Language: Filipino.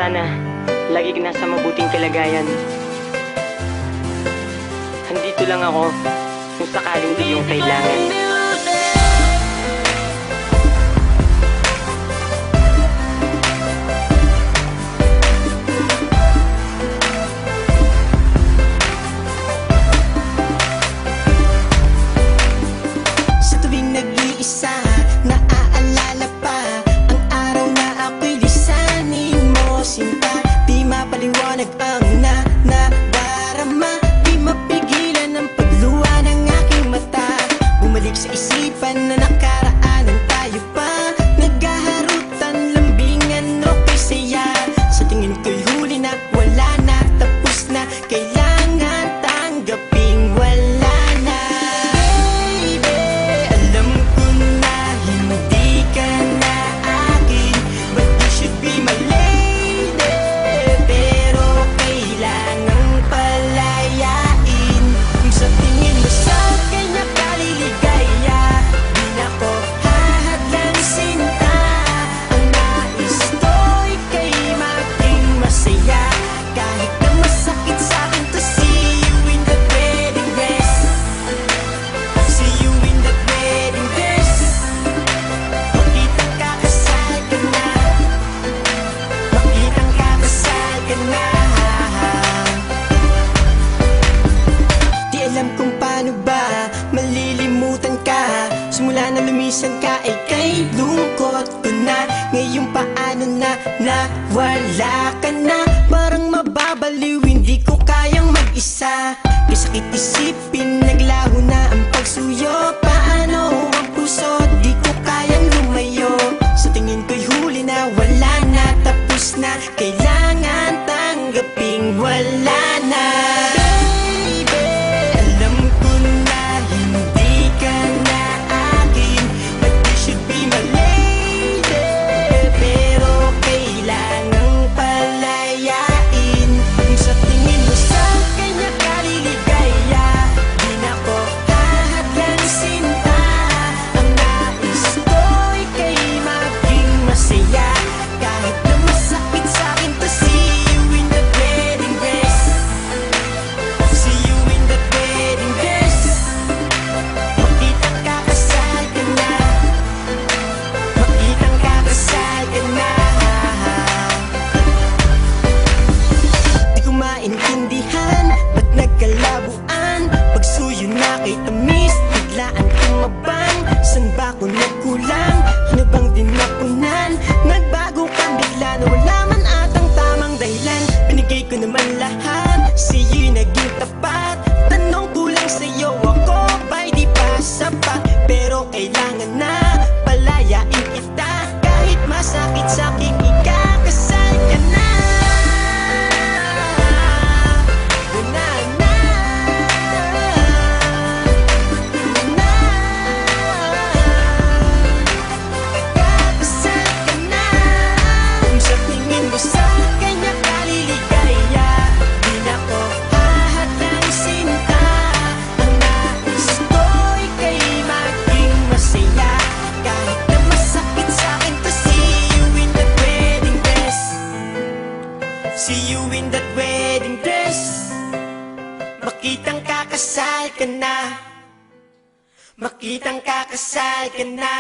Sana lagi ka nasa mabuting kalagayan. Andito lang ako kung sakaling iyong kailangan. Sa tuwing nag-iisa, naaalala pa ang araw na ako'y lisanin mo, sinta. Di mapaliwanag ang nadarama, di mapigilan ang pagluha ng aking mata. Bumalik sa isipan na nakaraan ang tayo pa, naghaharutan, lambingan, okay saya. Sa tingin ko'y huli na, wala na, tapos na, kailangan tanggaping wala na. Baby, alam ko na hindi ka na akin, but you should be my lady. Pero kailangang palayain. Kung sa tingin mo sa kanya kaliligaya, di na ko hahadlang sinta. Ang nais ko'y kay maging masaya, kahit na masakit sa'kin to see you in that wedding dress. See you in that wedding dress. Makitang kakasal ka na, makitang kakasal ka na. Di alam kung paano ba malilimutan ka. Simula na lumisan ka ay kay lungkot ko na. Ngayon paano na nawala ka na? Parang mababaliw, hindi ko kayang mag-isa. Kay sakit isipin, naglaho na ang pagsuyo. Paano ang puso, di ko kayang lumayo. Sa tingin ko'y huli na, wala na, tapos na, kailangan tanggaping wala na. Baby, alam ko na hindi ka na akin, but you should be my lady. Pero kailangang palayain. Kung sa tingin mo sa kanya kaliligaya, di na ko hahadlang sinta. Ang nais ko'y kay maging masaya, kahit na masakit sa'kin to see you in that wedding dress. See you in that wedding dress. Makitang kakasal ka na, makitang kakasal ka na. Di ko maintindihan, ba't nagkalabuan? Pagsuyo na kay tamis, biglaan tumabang. San ba ko nagkulang? Ano bang dinapunan? Nagbago ka bigla na wala man atang tamang dahilan. Binigay ko naman lahat, sa'yo'y naging tapat. Tanong ko lang sa'yo, ako ba'y di pa sapat? Pero kailangan na palayain kita, kahit masakit sa'king ikakasal ka na. Na, na, na, kakasal ka na. Kung sa tingin mo sa kanya kaliligaya, di na ko hahadlang sinta. Ang nais ko'y kay maging masaya, kahit na masakit sa'kin to see you in that wedding dress. See you in that wedding dress. Makitang kakasal ka na, makitang kakasal ka na.